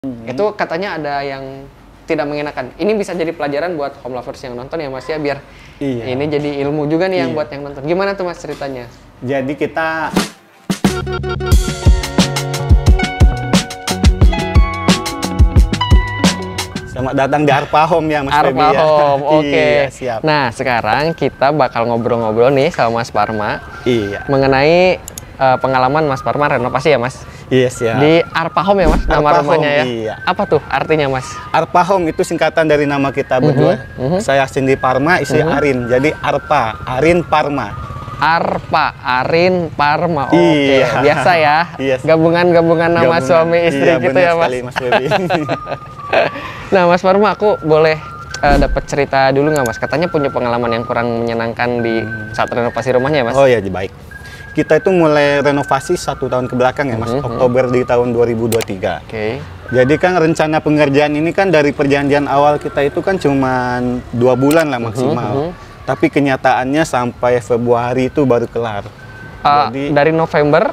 Itu katanya ada yang tidak mengenakan. Ini bisa jadi pelajaran buat home lovers yang nonton ya Mas ya, biar ini jadi ilmu juga nih yang buat yang nonton. Gimana tuh Mas ceritanya? Jadi kita selamat datang di Arpa Home ya Mas Arpa Febi, ya. Home, oke. Iya, siap. Nah sekarang kita bakal ngobrol-ngobrol nih sama Mas Parma mengenai pengalaman Mas Parma renovasi ya Mas? Iya, siap. Di Arpa Home ya Mas, nama Arpa rumahnya Home, ya? iya. Apa tuh artinya Mas? Arpa Home itu singkatan dari nama kita berdua. Saya Cindy Parma, istri Arin. Jadi Arpa, Arin Parma. Arpa, Arin, Parma. Oke, Iya. biasa ya. Iya. Gabungan nama suami istri iya, gitu benar ya Mas. sekali, Mas Febi. Nah Mas Parma, aku boleh dapat cerita dulu nggak Mas? Katanya punya pengalaman yang kurang menyenangkan di saat renovasi rumahnya ya Mas? Oh ya, baik. Kita itu mulai renovasi 1 tahun ke belakang ya Mas, Oktober di tahun 2023. Oke. Jadi kan rencana pengerjaan ini kan dari perjanjian awal kita itu kan cuma 2 bulan lah maksimal. Tapi kenyataannya sampai Februari itu baru kelar. Jadi dari Oktober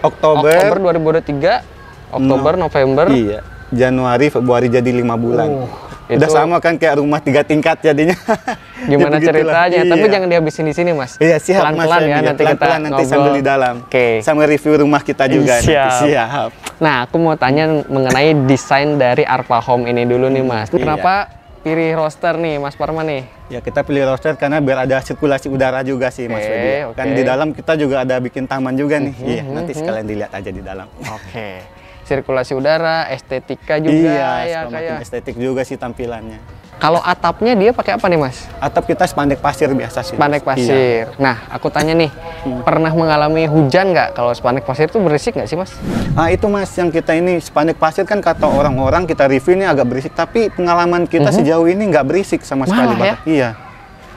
2023, Oktober, November. Iya, Januari, Februari jadi 5 bulan. Udah itu sama kan kayak rumah 3 tingkat jadinya. Gimana Ya, ceritanya? iya. Tapi jangan dihabisin di sini Mas. Iya, siap Mas. Pelan-pelan ya, nanti kita pelan-pelan nanti sambil di dalam. Oke. Sama review rumah kita juga. Siap. Nanti. Siap. Nah, aku mau tanya mengenai desain dari Arpa Home ini dulu nih Mas. Kenapa pilih roster nih Mas Parma nih? Ya kita pilih roster karena biar ada sirkulasi udara juga sih Mas Febi. Kan di dalam kita juga ada bikin taman juga nih. Iya, nanti sekalian dilihat aja di dalam. Oke. Sirkulasi udara, estetika juga iya, ya makin kayak. estetik juga sih tampilannya. Kalau atapnya dia pakai apa nih Mas? Atap kita spandek pasir biasa sih. Spandek pasir. Iya. Nah, aku tanya nih, pernah mengalami hujan nggak? Kalau spandek pasir itu berisik nggak sih Mas? Nah itu Mas, yang kita ini spandek pasir kan kata orang-orang kita review ini agak berisik, tapi pengalaman kita sejauh ini nggak berisik sama sekali. Malah ya? Iya.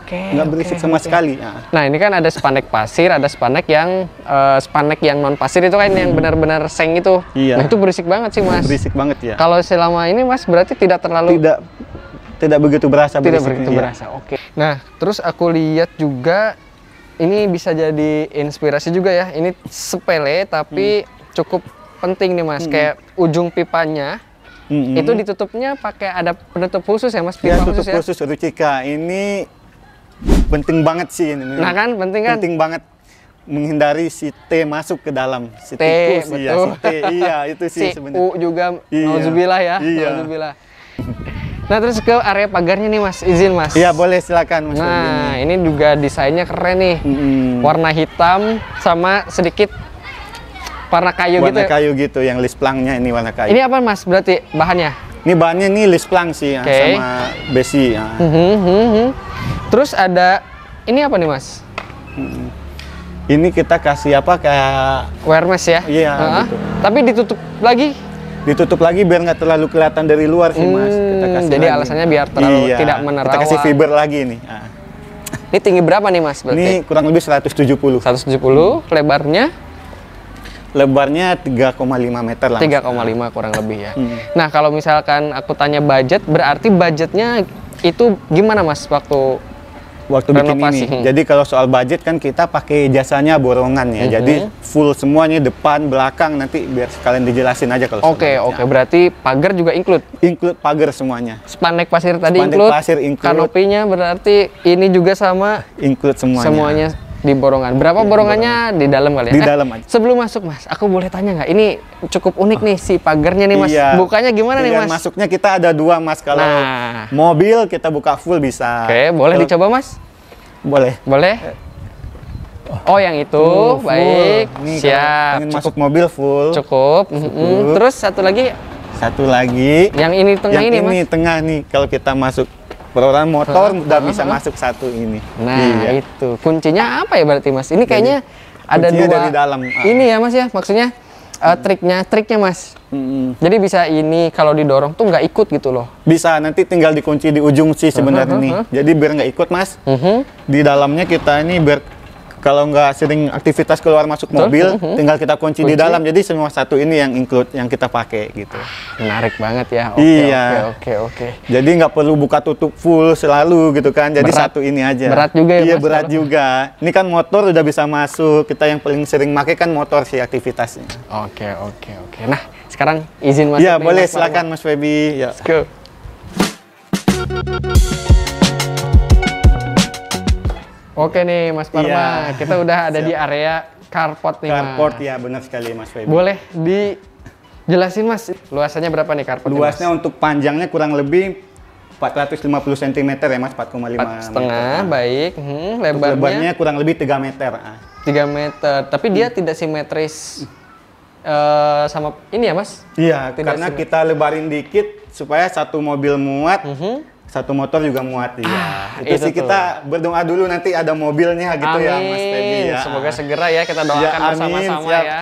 Oke. Nggak berisik sama sekali. Nah ini kan ada spandek pasir, ada spandek yang non pasir itu kan yang benar-benar seng itu. Iya. Nah itu berisik banget sih Mas. Berisik banget ya. Kalau selama ini Mas berarti tidak terlalu Tidak begitu berasa. tidak berisiknya, begitu iya. berasa. Oke. Nah terus aku lihat juga ini bisa jadi inspirasi juga ya. Ini sepele tapi cukup penting nih Mas. Kayak ujung pipanya itu ditutupnya pakai ada penutup khusus ya Mas. Ya, Pipa tutup khusus ya. khusus Rucika. Ini penting banget sih ini. Nah kan penting kan. Penting banget menghindari si T masuk ke dalam. Si T, tikus, iya, betul. si T, iya itu sih Si sebenarnya. U juga, Iya. nauzubillah ya. Iya. Nauzubillah. Nah terus ke area pagarnya nih Mas, izin Mas. Iya boleh silakan Mas. Nah ini juga desainnya keren nih, warna hitam sama sedikit warna kayu warna gitu. kayu gitu, yang list plangnya ini warna kayu. Ini apa Mas berarti bahannya? Ini bahannya ini list plang sih ya, sama besi. Ya. Terus ada ini apa nih Mas? Ini kita kasih apa kayak Wear mesh ya? Iya, gitu. Tapi ditutup lagi? Ditutup lagi biar nggak terlalu kelihatan dari luar sih Mas. Kita kasih jadi lagi. alasannya biar terlalu tidak menerawang. Kita kasih fiber lagi nih. Nah. Ini tinggi berapa nih Mas berarti? Ini kurang lebih 170. 170, lebarnya? Lebarnya 3,5 meter lah. 3,5 kurang lebih ya. Nah kalau misalkan aku tanya budget, berarti budgetnya itu gimana Mas waktu bikin renovasi? ini. Jadi kalau soal budget kan kita pakai jasanya borongan ya. Jadi full semuanya depan, belakang, nanti biar sekalian dijelasin aja kalau. Oke, berarti pagar juga include? Include pagar semuanya. Spandek pasir tadi Spandek include? pasir include. Kanopinya berarti ini juga sama? Include semuanya. Semuanya di borongan. Berapa borongannya? Di dalam kali ya? Di dalam aja. Sebelum masuk Mas, aku boleh tanya nggak? Ini cukup unik nih si pagarnya nih Mas. Iya. Bukanya gimana nih Mas? Masuknya kita ada 2 Mas. Kalau mobil kita buka full bisa. Oke, boleh dicoba Mas? Boleh. Boleh? Oh yang itu, Full. baik. Nih, siap. Ingin masuk mobil full. Cukup. Terus satu lagi? Satu lagi. Yang ini tengah yang ini Mas? Ini tengah nih. Kalau kita masuk perorangan motor udah bisa masuk satu ini. Nah itu kuncinya apa ya berarti Mas? Ini kayaknya ada kuncinya 2 dari dalam. Ini ya Mas ya, maksudnya triknya Mas. Jadi bisa ini kalau didorong tuh nggak ikut gitu loh. Bisa, nanti tinggal dikunci di ujung sih sebenarnya nih. Jadi biar nggak ikut Mas. Di dalamnya kita ini biar kalau nggak sering aktivitas keluar masuk mobil, tinggal kita kunci di dalam. Jadi semua satu ini yang include yang kita pakai gitu. Menarik banget ya. Oke. Jadi nggak perlu buka tutup full selalu gitu kan. Jadi Berat. satu ini aja. Berat juga ya Iya Mas, berat kalau- juga. Ini kan motor udah bisa masuk. Kita yang paling sering pakai kan motor sih aktivitasnya. Oke. Nah Sekarang izin masuk. Iya, nih, boleh, Mas Parma. silakan Mas Feby. Ya. Let's go. Oke nih Mas Parma, Iya. kita udah ada di area carport nih Carport Mas. ya, benar sekali Mas Feby. Boleh dijelasin Mas, luasannya berapa nih carport? Luasnya untuk panjangnya kurang lebih 450 cm ya Mas, 4,5 setengah, meter. baik. Untuk Lebarnya lebarnya kurang lebih 3 meter. 3 meter, tapi dia tidak simetris sama ini ya Mas? Iya, Tidak karena simetris. kita lebarin dikit supaya satu mobil muat, satu motor juga muat. Iya. itu Itu sih tuh. kita berdoa dulu nanti ada mobilnya gitu ya Mas Feby ya. Semoga segera ya kita doakan Ya, amin, bersama-sama siap. ya.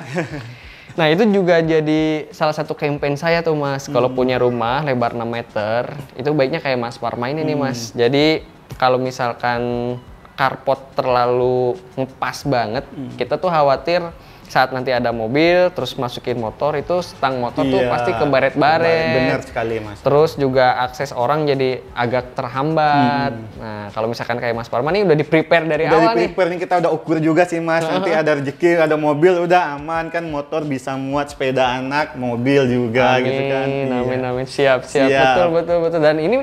Nah itu juga jadi salah satu campaign saya tuh Mas. Kalau punya rumah lebar 6 meter, itu baiknya kayak Mas Parma ini nih Mas. Jadi kalau misalkan carport terlalu ngepas banget, kita tuh khawatir saat nanti ada mobil, terus masukin motor, itu stang motor tuh Iya, pasti kebaret-baret. bener sekali Mas. Terus juga akses orang jadi agak terhambat. Nah, kalau misalkan kayak Mas Parma nih udah di-prepare dari Udah awal nih. di-prepare nih, kita udah ukur juga sih Mas. Nanti ada rezeki, ada mobil, udah aman kan, motor bisa muat sepeda anak, mobil juga gitu kan. Amin, Iya. amin. Siap. Siap. Betul. Dan ini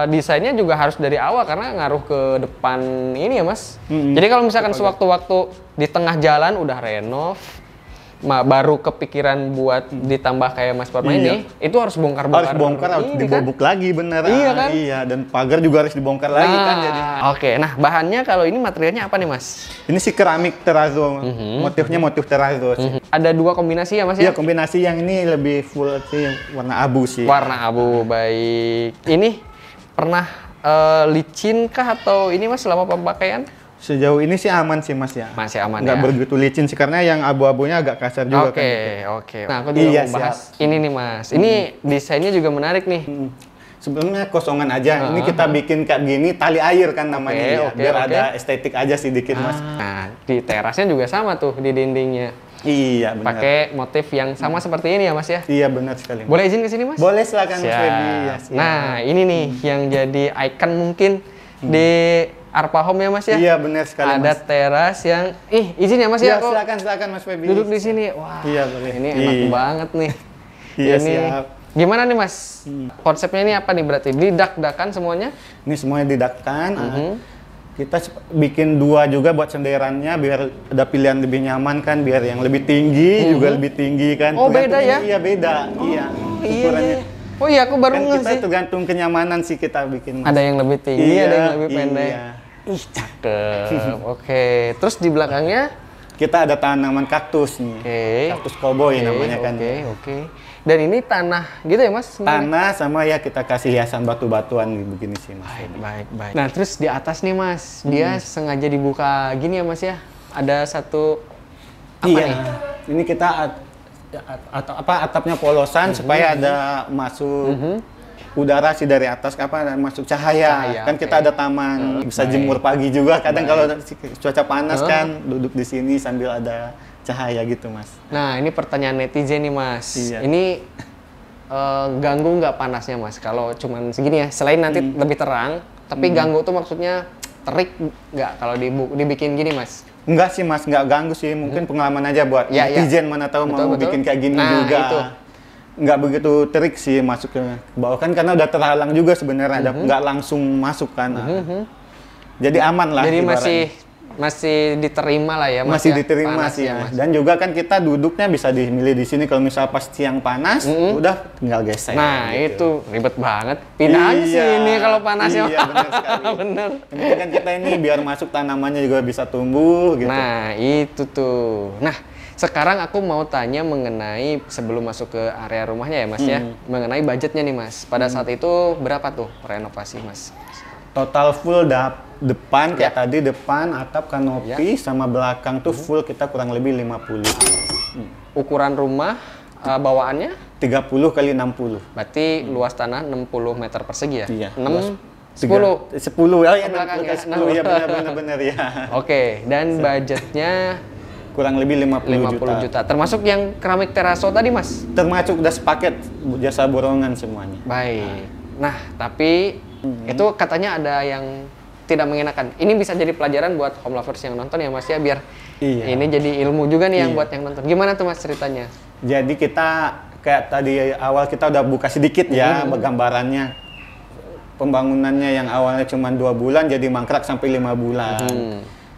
desainnya juga harus dari awal karena ngaruh ke depan ini ya Mas. Jadi kalau misalkan sewaktu-waktu di tengah jalan udah renov, baru kepikiran buat ditambah kayak Mas Parma ini, itu harus bongkar-bongkar. Harus bongkar, harus ini dibobok lagi bener. Iya kan? Iya, dan pagar juga harus dibongkar lagi kan jadi. Oke, nah bahannya kalau ini materialnya apa nih Mas? Ini sih keramik terrazzo. Motifnya motif terrazzo sih. Ada dua kombinasi ya Mas Iya, ya? kombinasi yang ini lebih full sih warna abu sih. Warna abu, baik. Ini pernah licin kah atau ini Mas selama pemakaian? Sejauh ini sih aman sih Mas ya. Masih aman Nggak ya? begitu licin sih karena yang abu-abunya agak kasar juga Oke, kan. oke. Nah, aku juga Iya, mau bahas ini nih Mas. Ini desainnya juga menarik nih. Sebelumnya kosongan aja. Ini kita bikin kayak gini tali air kan namanya ya. Oke, Biar oke. ada estetik aja sih dikit Mas. Nah, di terasnya juga sama tuh di dindingnya. Iya benar. Pakai motif yang sama seperti ini ya Mas ya? Iya benar sekali. Mas. Boleh izin ke sini Mas? Boleh silakan Mas Siap. Feby. Ya, siap. Nah, ini nih yang jadi ikon mungkin di Arpa Home ya Mas ya? Iya benar sekali Ada Mas. teras yang izin ya Mas Iya ya? Aku silakan Mas Feby. duduk di sini. Wah, Iya, boleh. ini enak Iya. banget nih. Iya, ini siap. gimana nih Mas? Konsepnya ini apa nih berarti? Didak-dakan semuanya? Ini semuanya didakkan. Kita bikin dua juga buat senderannya biar ada pilihan lebih nyaman kan, biar yang lebih tinggi juga lebih tinggi kan. Oh, beda ya? Iya beda. Iya. Iya, Ukurannya. iya. Oh iya, aku baru Kan ngeh kita sih. tergantung kenyamanan sih kita bikin. Mas. Ada yang lebih tinggi, Iya, ada yang lebih pendek. iya. Ih, cakep. Oke. Terus di belakangnya? Kita ada tanaman kaktus nih. Oke. Kaktus cowboy namanya kan. Oke. Dan ini tanah gitu ya Mas? Tanah sama ya kita kasih hiasan batu-batuan begini sih Mas. Baik. Nah terus di atas nih Mas, dia sengaja dibuka gini ya Mas ya? Ada satu apa Iya. nih? Ini kita atapnya polosan supaya ada masuk udara sih dari atas masuk cahaya. Kan kita ada taman, bisa jemur pagi juga. Kadang kalau cuaca panas kan duduk di sini sambil ada cahaya gitu Mas. Nah ini pertanyaan netizen nih Mas. Iya. Ini ganggu nggak panasnya Mas? Kalau cuman segini ya, selain nanti lebih terang, tapi ganggu tuh maksudnya terik nggak kalau dibikin gini Mas? Enggak sih Mas, nggak ganggu sih. Mungkin pengalaman aja buat Ya, ya. netizen mana tahu mau Betul. bikin kayak gini Nah, juga. itu. Nggak begitu terik sih masuk ke bawah kan karena udah terhalang juga sebenarnya, nggak langsung masuk kan. Jadi aman lah. Jadi ibaratnya. masih diterima lah ya Mas Masih ya, diterima panasnya, sih ya. Mas. Dan juga kan kita duduknya bisa dimilih di sini kalau misal pas siang panas, udah tinggal geser. Nah gitu. itu ribet banget. Pindah aja sih Iya, ini kalau panasnya. Iya benar sekali. Bener. Yang penting kan kita ini biar masuk tanamannya juga bisa tumbuh gitu. Nah itu tuh. Nah sekarang aku mau tanya mengenai sebelum masuk ke area rumahnya ya Mas ya, mengenai budgetnya nih Mas. Pada saat itu berapa tuh renovasi Mas? Total full depan kayak tadi depan atap kanopi sama belakang tuh full kita kurang lebih 50. Ukuran rumah bawaannya 30 kali 60. berarti luas tanah 60 meter persegi ya? Iya. 6, 10. 10. Oh ya 60 belakang kali ya? 10 ya benar ya. Oke, dan budgetnya Kurang lebih 50 50 juta. Termasuk yang keramik teraso tadi Mas? Termasuk udah sepaket jasa borongan semuanya. Baik. Nah, tapi itu katanya ada yang tidak mengenakan. Ini bisa jadi pelajaran buat home lovers yang nonton ya Mas ya, biar Iya. ini jadi ilmu juga nih yang buat yang nonton. Gimana tuh Mas ceritanya? Jadi kita kayak tadi awal kita udah buka sedikit ya gambarannya. Pembangunannya yang awalnya cuma 2 bulan jadi mangkrak sampai 5 bulan.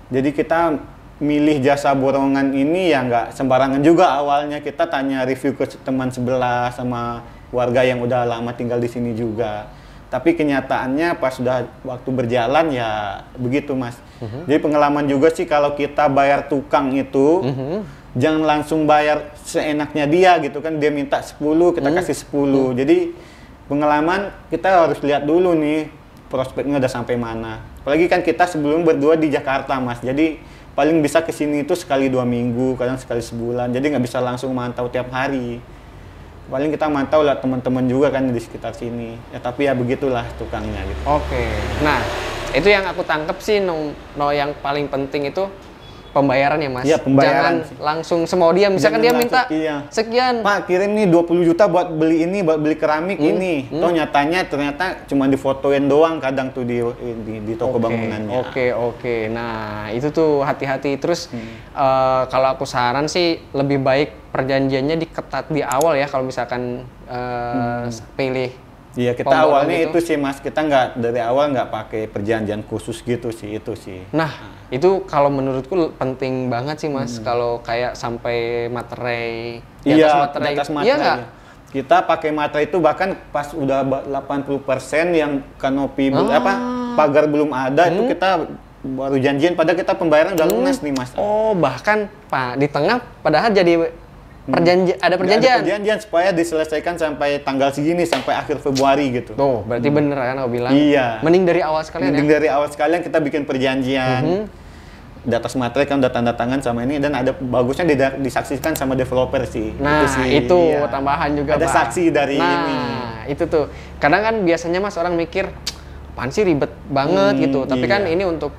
Jadi kita milih jasa borongan ini ya nggak sembarangan juga awalnya. Kita tanya review ke teman sebelah sama warga yang udah lama tinggal di sini juga. Tapi kenyataannya pas sudah waktu berjalan ya begitu Mas. Jadi pengalaman juga sih kalau kita bayar tukang itu jangan langsung bayar seenaknya dia gitu kan. Dia minta 10 kita kasih 10. Jadi pengalaman kita harus lihat dulu nih prospeknya udah sampai mana. Apalagi kan kita sebelum berdua di Jakarta Mas. Jadi paling bisa kesini itu sekali 2 minggu, kadang sekali sebulan. Jadi nggak bisa langsung mantau tiap hari. Paling kita mantau lah teman-teman juga kan di sekitar sini. Ya tapi ya begitulah tukangnya gitu. Oke. Nah, itu yang aku tangkep sih yang paling penting itu pembayaran ya Mas. Iya, pembayaran. Jangan langsung semau dia. Misalkan dia minta sekian. Pak kirim nih 20 juta buat beli ini, buat beli keramik ini. Toh nyatanya ternyata cuma difotoin doang kadang tuh di toko bangunannya. Oke. Nah, itu tuh hati-hati. Terus kalau aku saran sih lebih baik perjanjiannya diketat di awal ya kalau misalkan pilih. Iya, kita awalnya itu sih Mas, kita dari awal nggak pakai perjanjian khusus gitu sih, itu sih. Nah, itu kalau menurutku penting banget sih Mas, kalau kayak sampai materai, di atas materai. Iya nggak? Kita pakai materai itu bahkan pas udah 80% yang kanopi pagar belum ada, itu kita baru janjian, padahal kita pembayaran udah lunas nih Mas. Oh, bahkan Pak, di tengah padahal jadi ada perjanjian supaya diselesaikan sampai tanggal segini, sampai akhir Februari gitu. Tuh, berarti bener kan aku bilang. Iya. Mending dari awal sekalian dari awal sekalian kita bikin perjanjian. Di atas materai kan udah tanda tangan sama ini, dan ada bagusnya disaksikan sama developer sih. Nah, itu iya. Tambahan juga ada Pak. Saksi dari ini. Nah, itu tuh. Kadang kan biasanya Mas orang mikir, apaan sih ribet banget gitu. Tapi kan ini untuk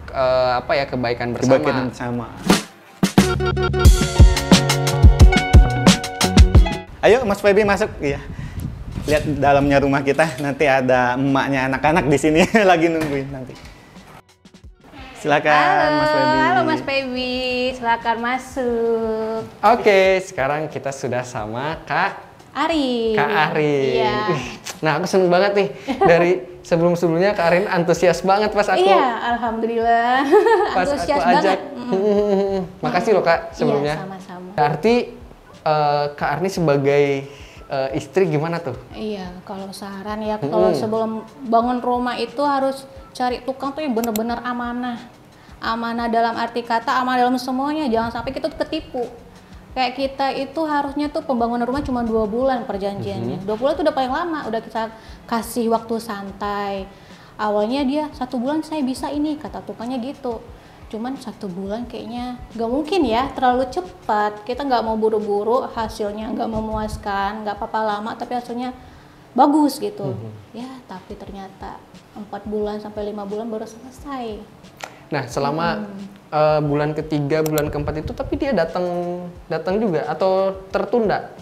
kebaikan bersama. Kebaikan bersama. Ayo Mas Feby masuk, iya. Lihat dalamnya rumah kita, nanti ada emaknya anak-anak di sini lagi nungguin nanti. Silakan Mas Feby. Halo Mas Feby, silakan masuk. Oke, sekarang kita sudah sama Kak Ari. Iya. Nah, aku seneng banget nih dari sebelumnya Kak Arin antusias banget pas aku. Iya, alhamdulillah. Pas antusias aku ajak. banget. Makasih loh Kak sebelumnya. Iya, sama-sama. Berarti Kak Arni sebagai istri gimana tuh? Iya, kalau saran ya, kalau sebelum bangun rumah itu harus cari tukang tuh yang bener-bener amanah. Amanah dalam arti kata, amanah dalam semuanya, jangan sampai kita ketipu. Kayak kita itu harusnya tuh pembangunan rumah cuma 2 bulan perjanjiannya. 2 bulan itu udah paling lama, udah kita kasih waktu santai. Awalnya dia 1 bulan saya bisa ini, kata tukangnya gitu. Cuman 1 bulan kayaknya nggak mungkin ya, terlalu cepat. Kita nggak mau buru-buru, hasilnya nggak memuaskan, nggak apa-apa lama, tapi hasilnya bagus gitu. Ya, tapi ternyata 4 bulan sampai 5 bulan baru selesai. Nah, selama bulan ketiga, bulan keempat itu, tapi dia datang juga atau tertunda?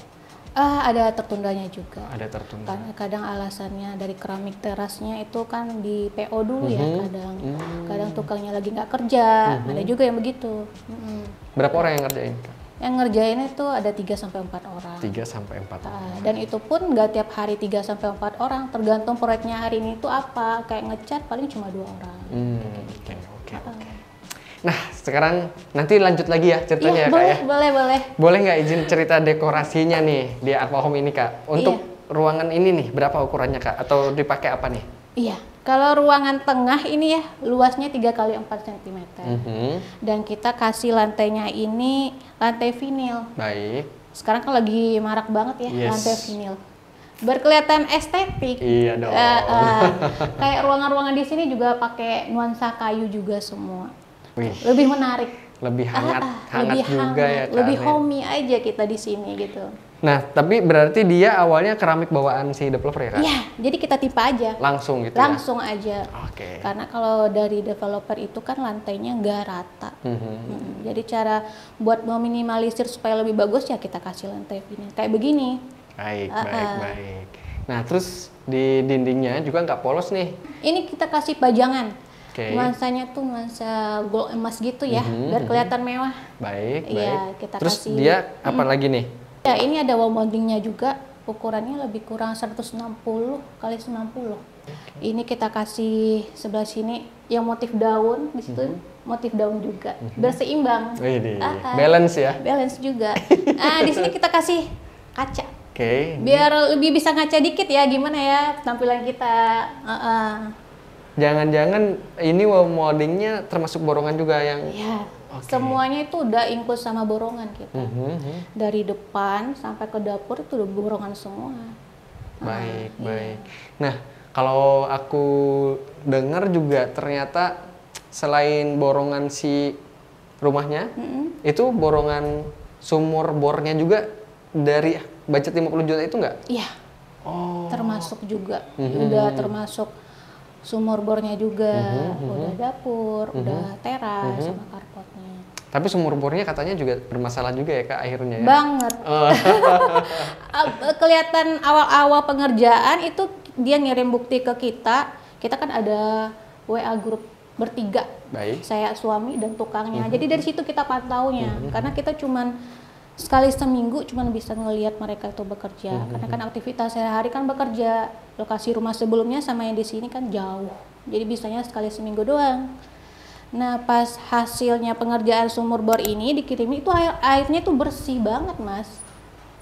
Ada tertundanya juga. Ada tertunda. Karena kadang alasannya dari keramik terasnya itu kan di PO dulu ya kadang. Kadang tukangnya lagi nggak kerja. Ada juga yang begitu. Berapa orang yang ngerjain? Yang ngerjain itu ada 3-4 orang. 3-4 orang. Dan itu pun nggak tiap hari 3-4 orang. Tergantung proyeknya hari ini itu apa. Kayak ngecat paling cuma 2 orang. Oke. Nah, sekarang nanti lanjut lagi ya ceritanya ya Kak ya? Boleh. Boleh nggak izin cerita dekorasinya nih di Aqua Home ini Kak? Untuk ruangan ini nih, berapa ukurannya Kak? Atau dipakai apa nih? Iya, kalau ruangan tengah ini ya luasnya 3x4 cm. Dan kita kasih lantainya ini lantai vinil. Baik. Sekarang kan lagi marak banget ya lantai vinil. Berkelihatan estetik. Iya dong. Kayak ruangan-ruangan di sini juga pakai nuansa kayu juga semua. Wih. Lebih menarik. Lebih hangat lebih juga ya Kak. Lebih homey aja kita di sini gitu. Nah, tapi berarti dia awalnya keramik bawaan si developer ya Kak? Iya, jadi kita tipe aja. Langsung gitu Langsung aja. Oke. Karena kalau dari developer itu kan lantainya nggak rata. Jadi cara buat meminimalisir supaya lebih bagus ya kita kasih lantai vinil kayak begini. Baik. Nah, terus di dindingnya juga nggak polos nih? Ini kita kasih pajangan. Nuansanya tuh nuansa gold emas gitu ya, biar kelihatan mewah. Baik. Iya, kita terus kasih. Dia apa lagi nih? Ya, ini ada wall mountingnya juga. ukurannya lebih kurang 160 kali 90. Ini kita kasih sebelah sini yang motif daun, di situ motif daun juga. Biar seimbang. Balance ya. Balance juga. Di sini kita kasih kaca. Oke. Biar lebih bisa ngaca dikit ya, gimana ya tampilan kita. Jangan-jangan ini wall moldingnya termasuk borongan juga yang... Ya, semuanya itu udah include sama borongan kita. Dari depan sampai ke dapur itu udah borongan semua. Baik. Nah, kalau aku dengar juga ternyata selain borongan si rumahnya, itu borongan sumur bornya juga dari budget 50 juta itu nggak? Iya. Termasuk juga. Udah termasuk sumur bornya juga, udah dapur, udah teras sama carportnya. Tapi sumur bornya katanya juga bermasalah juga ya Kak akhirnya ya? Banget. Kelihatan awal-awal pengerjaan itu dia ngirim bukti ke kita kan ada WA grup bertiga. Baik. Saya, suami, dan tukangnya. Jadi dari situ kita pantaunya. Karena kita cuman sekali seminggu cuman bisa ngelihat mereka itu bekerja. Karena kan aktivitas sehari-hari kan bekerja. Lokasi rumah sebelumnya sama yang di sini kan jauh. Jadi bisanya sekali seminggu doang. Nah, pas hasilnya pengerjaan sumur bor ini dikirimi itu airnya itu bersih banget, Mas.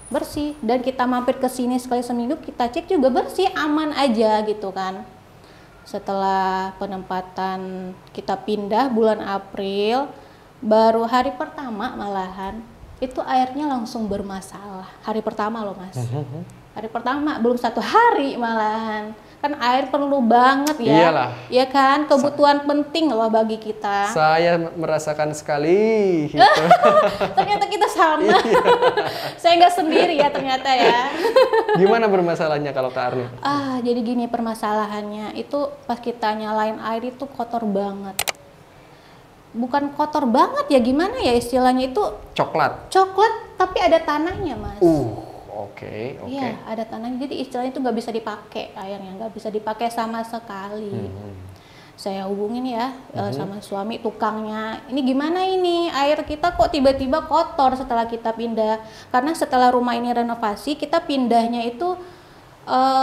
Bersih. Dan kita mampir ke sini sekali seminggu, kita cek juga bersih, aman aja gitu kan. Setelah penempatan kita pindah bulan April, baru hari pertama malahan itu airnya langsung bermasalah. Hari pertama loh, Mas. Hari pertama, belum 1 hari malahan. Kan air perlu banget ya. Iyalah. Ya kan, kebutuhan penting loh bagi kita. Saya merasakan sekali. Gitu. Ternyata kita sama. Saya nggak sendiri ya ternyata ya. Gimana bermasalahnya kalau Kak Arni? Jadi gini permasalahannya, itu pas kita nyalain air itu kotor banget. Bukan kotor banget ya, gimana ya istilahnya itu? Coklat, tapi ada tanahnya, Mas. Oke. Iya, ada tanahnya. Jadi istilahnya itu nggak bisa dipakai airnya, nggak bisa dipakai sama sekali. Saya hubungin ya sama suami tukangnya. Ini gimana ini? Air kita kok tiba-tiba kotor setelah kita pindah? Karena setelah rumah ini renovasi, kita pindahnya itu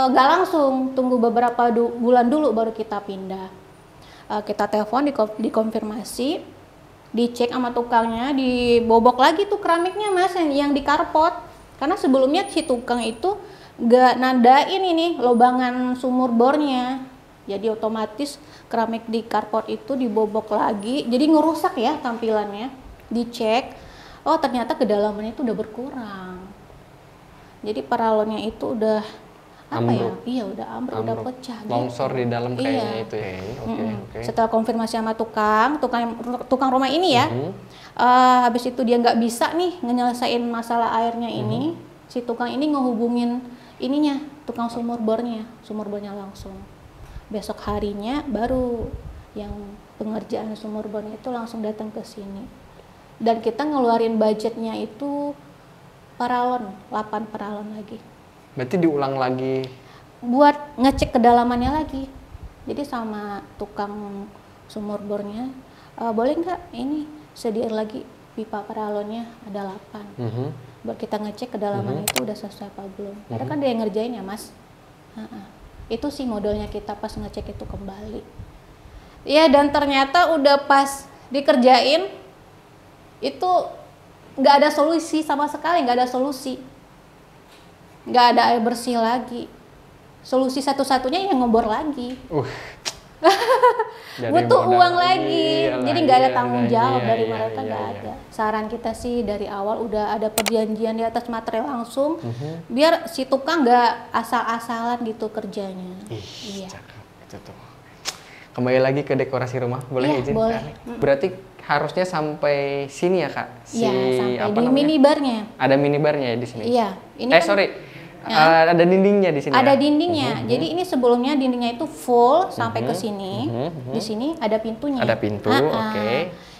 nggak langsung, tunggu beberapa bulan dulu baru kita pindah. Kita telepon, dikonfirmasi, dicek sama tukangnya, dibobok lagi tuh keramiknya, Mas, yang di carport. Karena sebelumnya si tukang itu nggak nandain ini lobangan sumur bornya. Jadi otomatis keramik di carport itu dibobok lagi, jadi ngerusak ya tampilannya. Dicek, ternyata kedalamannya itu udah berkurang. Jadi paralonnya itu udah ambruk. Udah ambruk, udah pecah. Longsor gitu. di dalam kayaknya itu ya. Oke. Setelah konfirmasi sama tukang rumah ini ya, habis itu dia nggak bisa nih nyelesain masalah airnya ini. Si tukang ini ngehubungin ininya, tukang sumur bornya langsung. Besok harinya baru yang pengerjaan sumur bornya itu langsung datang ke sini. Dan kita ngeluarin budgetnya itu paralon, 8 paralon lagi. Berarti diulang lagi? Buat ngecek kedalamannya lagi. Jadi sama tukang sumur bornya, boleh nggak ini sediain lagi pipa paralonnya ada 8. Buat kita ngecek kedalamannya itu udah sesuai apa belum. Karena kan dia yang ngerjain ya, Mas. Itu sih modelnya kita pas ngecek itu kembali. Iya, dan ternyata udah pas dikerjain itu nggak ada solusi sama sekali, nggak ada solusi. Nggak ada air bersih lagi. Solusi satu-satunya yang ngebor lagi. Butuh uang lagi. Jadi nggak ada tanggung jawab dari mereka, nggak ada. Saran kita sih dari awal udah ada perjanjian di atas materai langsung, biar si tukang nggak asal-asalan gitu kerjanya. Iya. Cakep. Itu tuh. Kembali lagi ke dekorasi rumah, boleh izin? Boleh. Berarti harusnya sampai sini ya Kak? Iya, sampai di minibarnya. Ada minibarnya ya di sini? Iya. Ini ada dindingnya di sini. Ada ya? dindingnya. Jadi ini sebelumnya dindingnya itu full sampai ke sini. Di sini ada pintunya. Ada pintu, oke.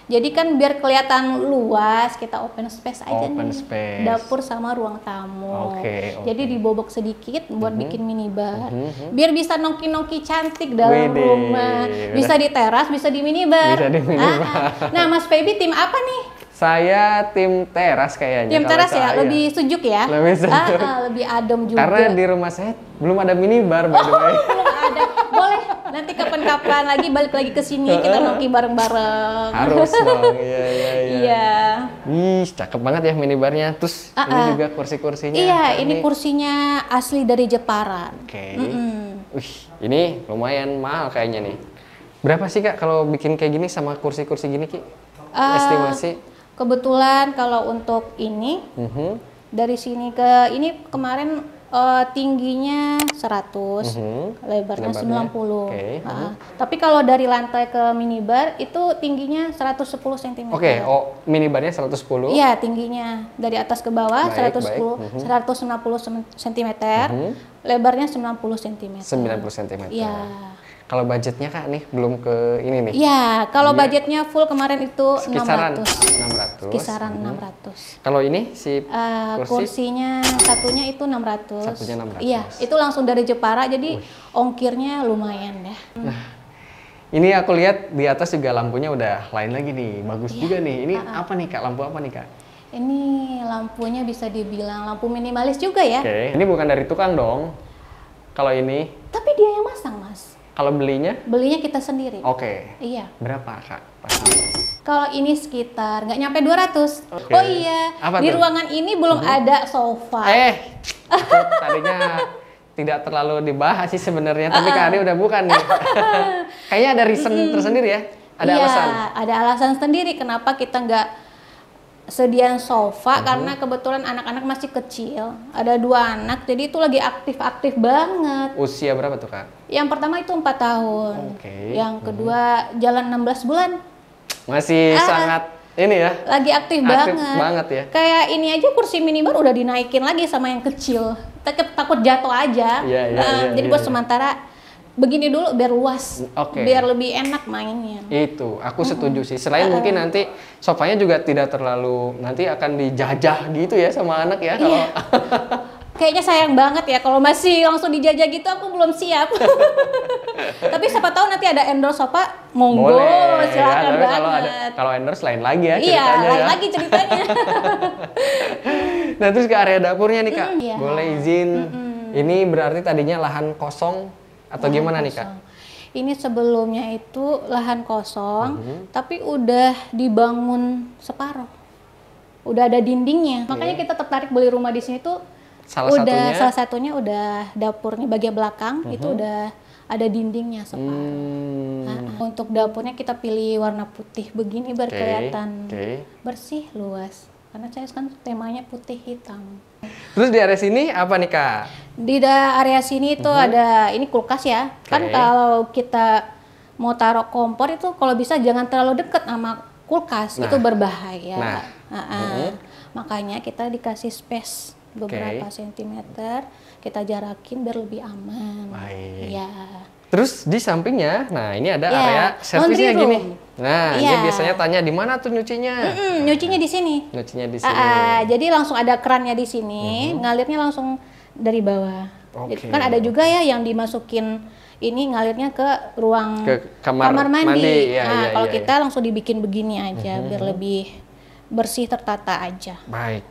Jadi kan biar kelihatan luas, kita open space aja Open nih. space. Dapur sama ruang tamu. Oke. Jadi dibobok sedikit buat bikin minibar. Biar bisa nongki-nongki cantik dalam rumah. Bisa di teras, bisa di minibar. Bisa di minibar. Nah, Mas Feby tim apa nih? Saya tim teras kayaknya. Tim kalau teras ya, saya. lebih sejuk ya. Lebih sejuk. Lebih adem juga. Karena di rumah saya belum ada minibar by the way. Belum ada. Boleh nanti kapan-kapan lagi balik lagi ke sini kita nongki bareng-bareng. Harus dong. Iya. Iya. Ih, cakep banget ya minibarnya. Terus ini juga kursi-kursinya. Iya, ini kursinya asli dari Jepara. Oke. Wih, ini lumayan mahal kayaknya nih. Berapa sih Kak kalau bikin kayak gini sama kursi-kursi gini Ki? Estimasi? Kebetulan kalau untuk ini dari sini ke ini kemarin tingginya 100, lebarnya 90. Okay. Tapi kalau dari lantai ke minibar itu tingginya 110 cm. Oke, minibarnya 110. Iya, tingginya dari atas ke bawah Baik, 160 cm, lebarnya 90 cm. 90 cm. Iya. Kalau budgetnya Kak nih belum ke ini nih. Iya, kalau budgetnya full kemarin itu Kisaran 600. Kisaran 600. Kalau ini si kursinya satunya itu 600. Satunya 600. Iya, itu langsung dari Jepara jadi ongkirnya lumayan ya. Nah, ini aku lihat di atas juga lampunya udah lain lagi nih. Bagus juga nih. Ini apa nih Kak? Lampu apa nih Kak? Ini lampunya bisa dibilang lampu minimalis juga ya. Oke, ini bukan dari tukang dong. Kalau ini. Tapi dia yang masang, Mas. Kalau belinya? Belinya kita sendiri. Oke. Iya. Berapa Kak? Kalau ini sekitar nggak nyampe 200. Oke. Oh iya, Apa di tuh? ruangan ini belum ada sofa. Aku tadinya tidak terlalu dibahas sih sebenarnya, tapi Kak Ade udah bukan nih. Kayaknya ada reason tersendiri ya? Ada alasan? Iya, ada alasan sendiri kenapa kita nggak sediaan sofa, karena kebetulan anak-anak masih kecil. Ada 2 anak, jadi itu lagi aktif-aktif banget. Usia berapa tuh Kak? Yang pertama itu 4 tahun. Oke. Yang kedua jalan 16 bulan. Masih sangat ini ya? Lagi aktif banget ya? Kayak ini aja kursi minibar udah dinaikin lagi sama yang kecil. Takut jatuh aja. Iya, jadi buat sementara begini dulu biar luas, biar lebih enak mainnya. Itu, aku setuju sih. Selain mungkin nanti sofanya juga tidak terlalu nanti akan dijajah gitu ya sama anak ya. Kalau Kayaknya sayang banget ya kalau masih langsung dijajah gitu, aku belum siap. Tapi siapa tahu nanti ada endorse sofa, monggo, boleh, silakan ya, banget. kalau endorse lain lagi ya Iya, ceritanya lain ya. lagi ceritanya. Nah terus ke area dapurnya nih Kak, Iya. boleh izin. Ini berarti tadinya lahan kosong atau gimana nih Kak? Ini sebelumnya itu lahan kosong, tapi udah dibangun separuh. Udah ada dindingnya. Makanya kita tertarik beli rumah di sini tuh. Salah satunya udah dapurnya bagian belakang itu udah ada dindingnya separuh. Untuk dapurnya kita pilih warna putih begini biar kelihatan bersih, luas. Karena saya kan temanya putih hitam. Terus di area sini apa nih Kak? Di area sini itu ada ini kulkas ya. Kan kalau kita mau taruh kompor itu kalau bisa jangan terlalu deket sama kulkas, itu berbahaya. Makanya kita dikasih space beberapa sentimeter, kita jarakin biar lebih aman. Baik. Ya. Terus di sampingnya, nah ini ada area servisnya gini. Nah, dia biasanya tanya di mana tuh nyucinya? Nyucinya di sini. Nyucinya di sini. Jadi langsung ada kerannya di sini, ngalirnya langsung dari bawah. Jadi kan ada juga ya yang dimasukin ini ngalirnya ke ruang kamar mandi. Kalau kita langsung dibikin begini aja biar lebih bersih, tertata aja. Baik.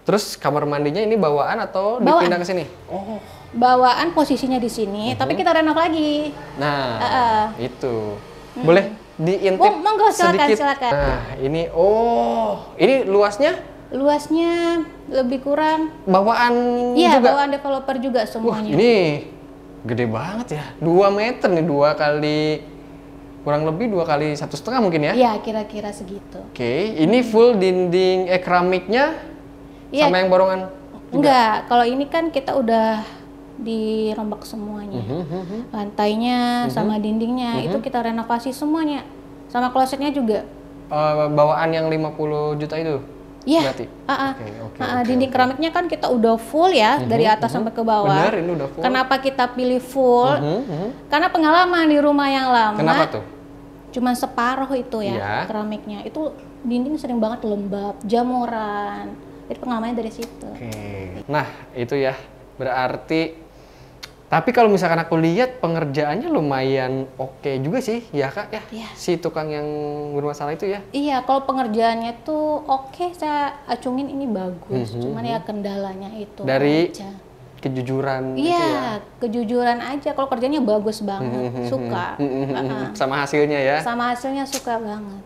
Terus kamar mandinya ini bawaan atau dipindah ke sini? Bawaan posisinya di sini, tapi kita renov lagi. Nah, itu. Boleh diintip monggo, sedikit? silakan. Nah, ini ini luasnya? Luasnya lebih kurang. Bawaan Iya, juga? bawaan developer juga semuanya. Wah, ini gede banget ya. 2 meter nih, 2 kali kurang lebih 2 kali 1,5 mungkin ya? Iya, kira-kira segitu. Oke, ini full dinding keramiknya sama yang borongan juga? Enggak, kalau ini kan kita udah dirombak semuanya. Lantainya sama dindingnya itu kita renovasi semuanya. Sama klosetnya juga. Bawaan yang 50 juta itu? Iya. Berarti? Dinding keramiknya kan kita udah full ya, dari atas sampai ke bawah. Benar, ini udah full. Kenapa kita pilih full? Karena pengalaman di rumah yang lama. Kenapa tuh? Cuman separuh itu ya keramiknya. Itu dinding sering banget lembab, jamuran. Jadi pengalamannya dari situ. Nah, itu ya. Berarti Tapi kalau misalkan aku lihat pengerjaannya lumayan oke juga sih, ya Kak ya? Iya. Si tukang yang bermasalah itu ya? Iya, kalau pengerjaannya tuh oke, saya acungin ini bagus. Cuman ya kendalanya itu Dari aja. kejujuran itu ya? Iya, kejujuran aja. Kalau kerjanya bagus banget, suka. Sama hasilnya ya? Sama hasilnya suka banget.